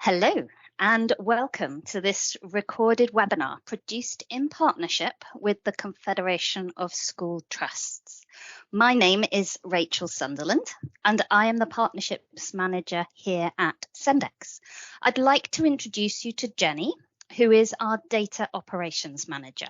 Hello and welcome to this recorded webinar produced in partnership with the Confederation of School Trusts. My name is Rachel Sunderland and I am the Partnerships Manager here at Sendex. I'd like to introduce you to Jenny, who is our Data Operations Manager.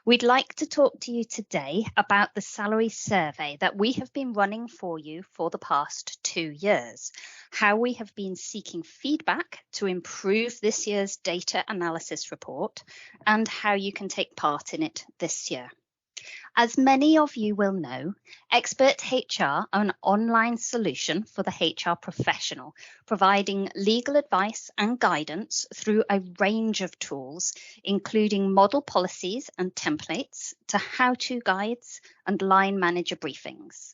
We'd like to talk to you today about the salary survey that we have been running for you for the past 2 years, how we have been seeking feedback to improve this year's data analysis report, and how you can take part in it this year. As many of you will know, Expert HR are an online solution for the HR professional, providing legal advice and guidance through a range of tools, including model policies and templates to how-to guides and line manager briefings.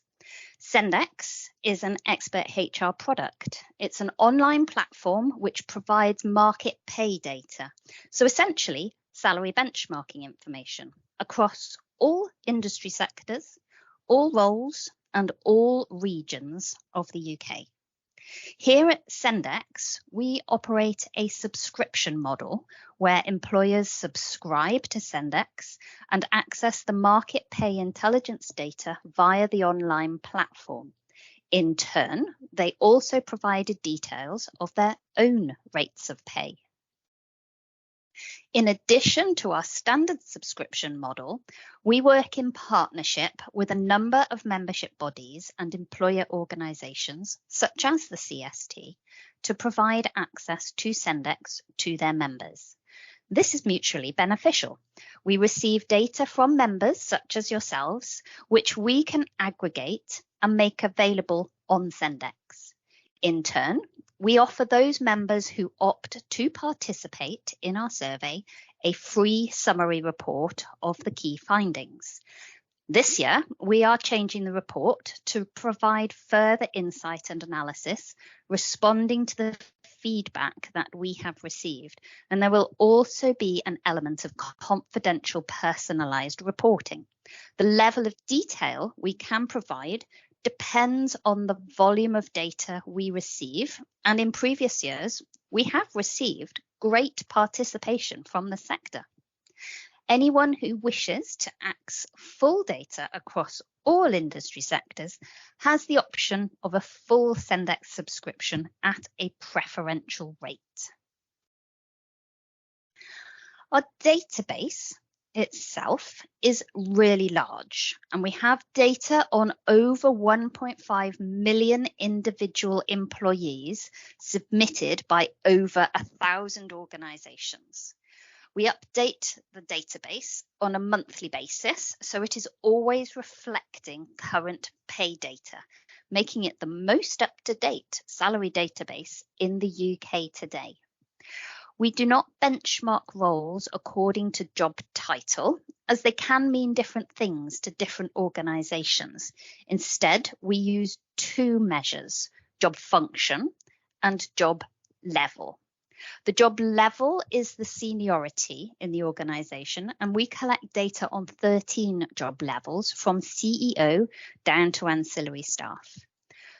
Sendex is an Expert HR product. It's an online platform which provides market pay data, so essentially salary benchmarking information across all industry sectors, all roles and all regions of the UK. Here at Sendex, we operate a subscription model where employers subscribe to Sendex and access the market pay intelligence data via the online platform. In turn, they also provided details of their own rates of pay. In addition to our standard subscription model, we work in partnership with a number of membership bodies and employer organisations, such as the CST, to provide access to Sendex to their members. This is mutually beneficial. We receive data from members, such as yourselves, which we can aggregate and make available on Sendex. In turn, we offer those members who opt to participate in our survey a free summary report of the key findings. This year, we are changing the report to provide further insight and analysis, responding to the feedback that we have received. And there will also be an element of confidential, personalised reporting. The level of detail we can provide depends on the volume of data we receive, and in previous years we have received great participation from the sector. Anyone who wishes to access full data across all industry sectors has the option of a full Sendex subscription at a preferential rate. Our database itself is really large, and we have data on over 1.5 million individual employees submitted by over 1,000 organisations. We update the database on a monthly basis, so it is always reflecting current pay data, making it the most up-to-date salary database in the UK today. We do not benchmark roles according to job title, as they can mean different things to different organisations. Instead, we use two measures: job function and job level. The job level is the seniority in the organisation, and we collect data on 13 job levels from CEO down to ancillary staff.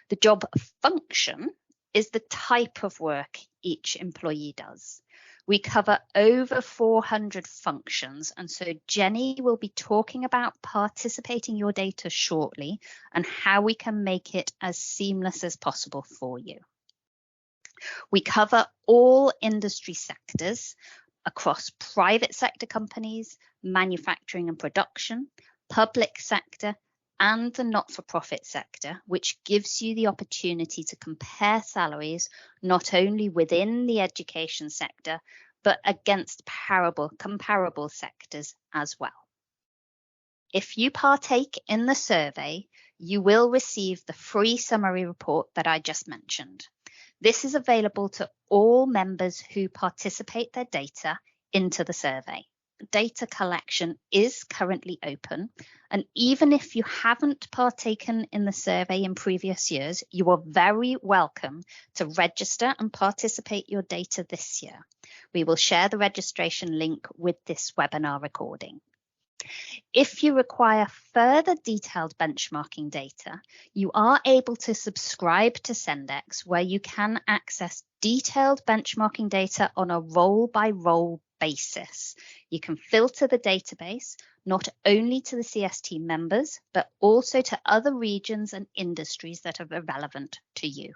The job function is the type of work each employee does. We cover over 400 functions, and so Jenny will be talking about participating your data shortly and how we can make it as seamless as possible for you. We cover all industry sectors across private sector companies, manufacturing and production, public sector, and the not-for-profit sector, which gives you the opportunity to compare salaries not only within the education sector, but against comparable sectors as well. If you partake in the survey, you will receive the free summary report that I just mentioned. This is available to all members who participate their data into the survey. Data collection is currently open, and even if you haven't partaken in the survey in previous years, you are very welcome to register and participate your data this year. We will share the registration link with this webinar recording. If you require further detailed benchmarking data, you are able to subscribe to Sendex, where you can access detailed benchmarking data on a role-by-role basis. You can filter the database not only to the CST members, but also to other regions and industries that are relevant to you.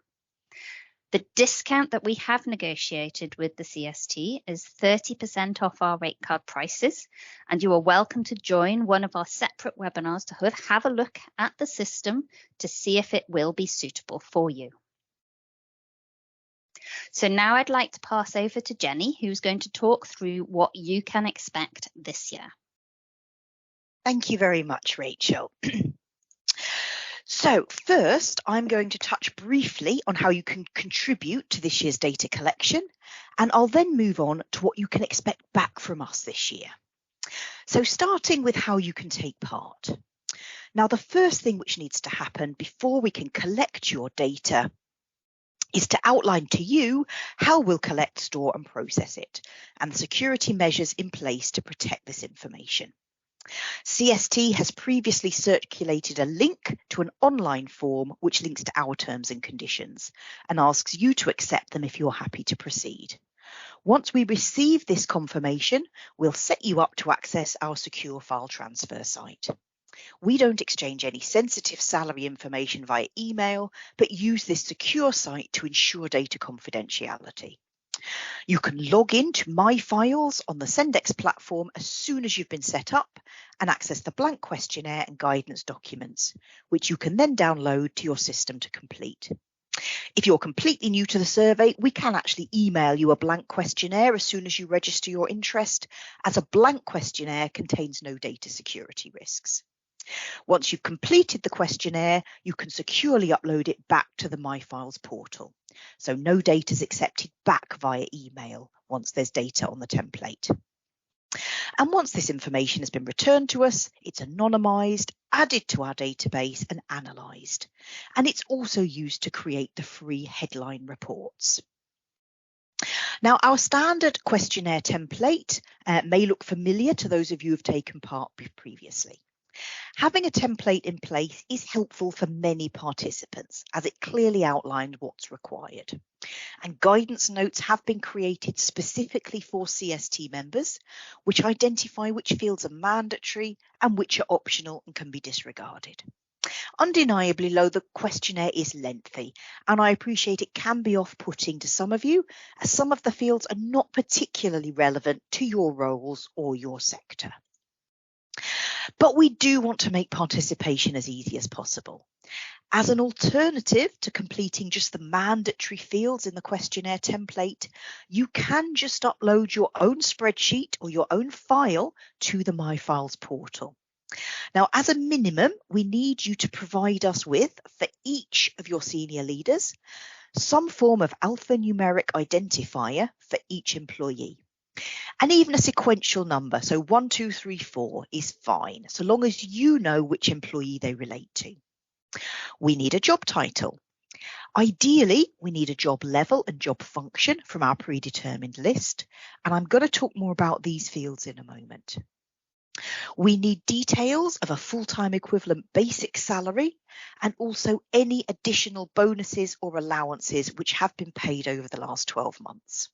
The discount that we have negotiated with the CST is 30% off our rate card prices, and you are welcome to join one of our separate webinars to have a look at the system to see if it will be suitable for you. So now I'd like to pass over to Jenny, who's going to talk through what you can expect this year. Thank you very much, Rachel. So first, I'm going to touch briefly on how you can contribute to this year's data collection, and I'll then move on to what you can expect back from us this year. So starting with how you can take part. Now, the first thing which needs to happen before we can collect your data is to outline to you how we'll collect, store and process it, and the security measures in place to protect this information. CST has previously circulated a link to an online form which links to our terms and conditions and asks you to accept them if you're happy to proceed. Once we receive this confirmation, we'll set you up to access our secure file transfer site. We don't exchange any sensitive salary information via email, but use this secure site to ensure data confidentiality. You can log in to My Files on the Sendex platform as soon as you've been set up and access the blank questionnaire and guidance documents, which you can then download to your system to complete. If you're completely new to the survey, we can actually email you a blank questionnaire as soon as you register your interest, as a blank questionnaire contains no data security risks. Once you've completed the questionnaire, you can securely upload it back to the My Files portal. So no data is accepted back via email once there's data on the template. And once this information has been returned to us, it's anonymised, added to our database and analysed. And it's also used to create the free headline reports. Now, our standard questionnaire template may look familiar to those of you who've taken part previously. Having a template in place is helpful for many participants as it clearly outlined what's required. And guidance notes have been created specifically for CST members, which identify which fields are mandatory and which are optional and can be disregarded. Undeniably, though, the questionnaire is lengthy, and I appreciate it can be off-putting to some of you, as some of the fields are not particularly relevant to your roles or your sector. But we do want to make participation as easy as possible. As an alternative to completing just the mandatory fields in the questionnaire template, you can just upload your own spreadsheet or your own file to the My Files portal. Now, as a minimum, we need you to provide us with, for each of your senior leaders, some form of alphanumeric identifier for each employee. And even a sequential number, so 1, 2, 3, 4 is fine, so long as you know which employee they relate to. We need a job title. Ideally, we need a job level and job function from our predetermined list, and I'm going to talk more about these fields in a moment. We need details of a full-time equivalent basic salary and also any additional bonuses or allowances which have been paid over the last 12 months.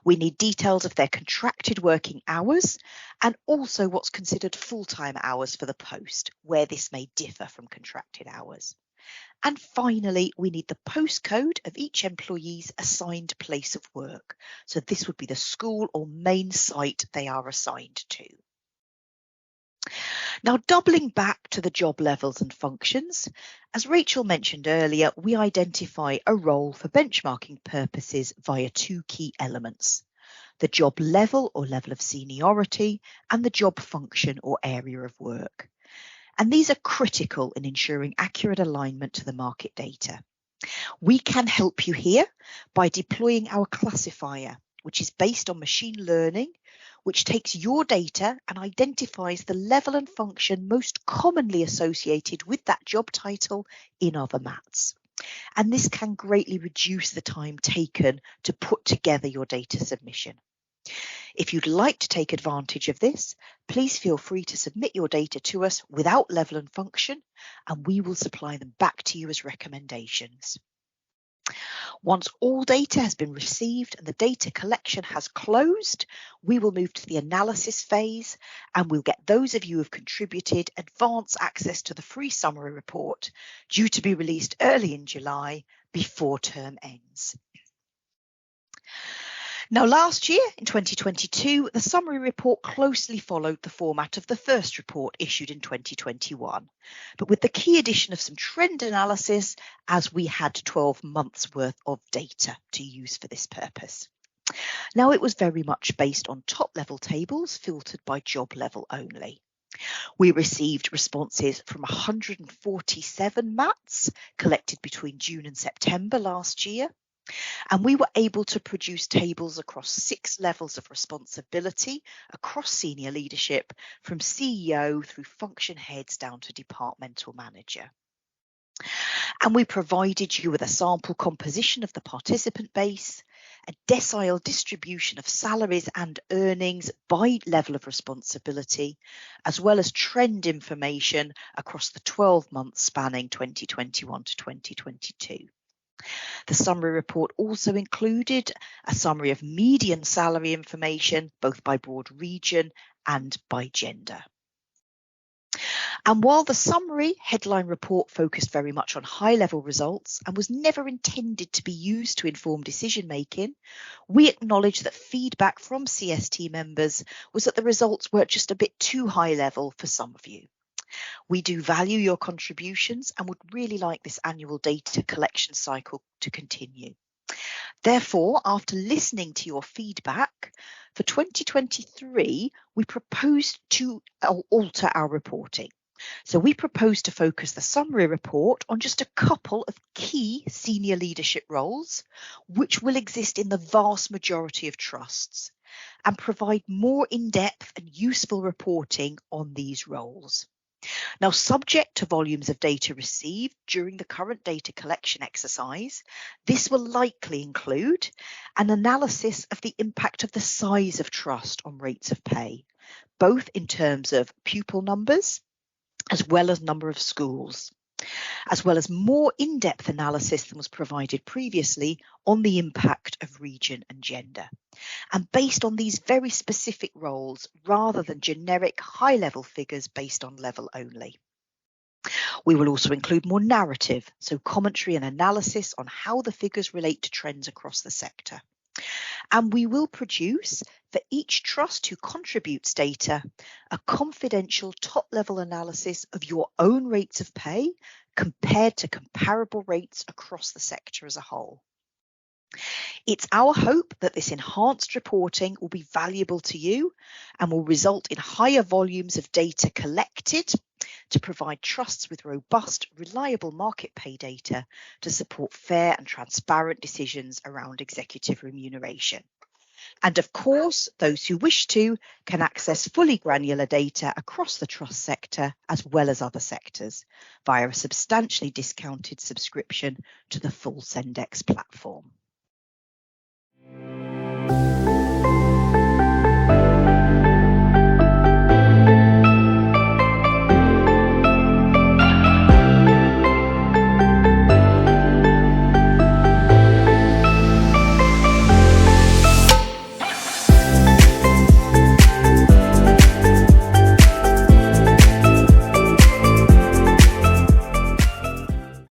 We need details of their contracted working hours and also what's considered full-time hours for the post, where this may differ from contracted hours. And finally, we need the postcode of each employee's assigned place of work. So this would be the school or main site they are assigned to. Now, doubling back to the job levels and functions, as Rachel mentioned earlier, we identify a role for benchmarking purposes via two key elements: the job level or level of seniority and the job function or area of work. And these are critical in ensuring accurate alignment to the market data. We can help you here by deploying our classifier, which is based on machine learning, which takes your data and identifies the level and function most commonly associated with that job title in other mats. And this can greatly reduce the time taken to put together your data submission. If you'd like to take advantage of this, please feel free to submit your data to us without level and function, and we will supply them back to you as recommendations. Once all data has been received and the data collection has closed, we will move to the analysis phase, and we'll get those of you who have contributed advance access to the free summary report, due to be released early in July before term ends. Now, last year, in 2022, the summary report closely followed the format of the first report issued in 2021, but with the key addition of some trend analysis, as we had 12 months worth of data to use for this purpose. Now, it was very much based on top-level tables filtered by job level only. We received responses from 147 MATs collected between June and September last year. And we were able to produce tables across 6 levels of responsibility across senior leadership, from CEO through function heads down to departmental manager. And we provided you with a sample composition of the participant base, a decile distribution of salaries and earnings by level of responsibility, as well as trend information across the 12 months spanning 2021 to 2022. The summary report also included a summary of median salary information, both by broad region and by gender. And while the summary headline report focused very much on high-level results and was never intended to be used to inform decision-making, we acknowledge that feedback from CST members was that the results were just a bit too high-level for some of you. We do value your contributions and would really like this annual data collection cycle to continue. Therefore, after listening to your feedback, for 2023, we proposed to alter our reporting. So we propose to focus the summary report on just a couple of key senior leadership roles, which will exist in the vast majority of trusts, and provide more in-depth and useful reporting on these roles. Now, subject to volumes of data received during the current data collection exercise, this will likely include an analysis of the impact of the size of trust on rates of pay, both in terms of pupil numbers as well as number of schools, as well as more in-depth analysis than was provided previously on the impact of region and gender. And based on these very specific roles, rather than generic high-level figures based on level only. We will also include more narrative, so commentary and analysis on how the figures relate to trends across the sector. And we will produce, for each trust who contributes data, a confidential top-level analysis of your own rates of pay compared to comparable rates across the sector as a whole. It's our hope that this enhanced reporting will be valuable to you and will result in higher volumes of data collected to provide trusts with robust, reliable market pay data to support fair and transparent decisions around executive remuneration. And of course, those who wish to can access fully granular data across the trust sector as well as other sectors via a substantially discounted subscription to the full Sendex platform.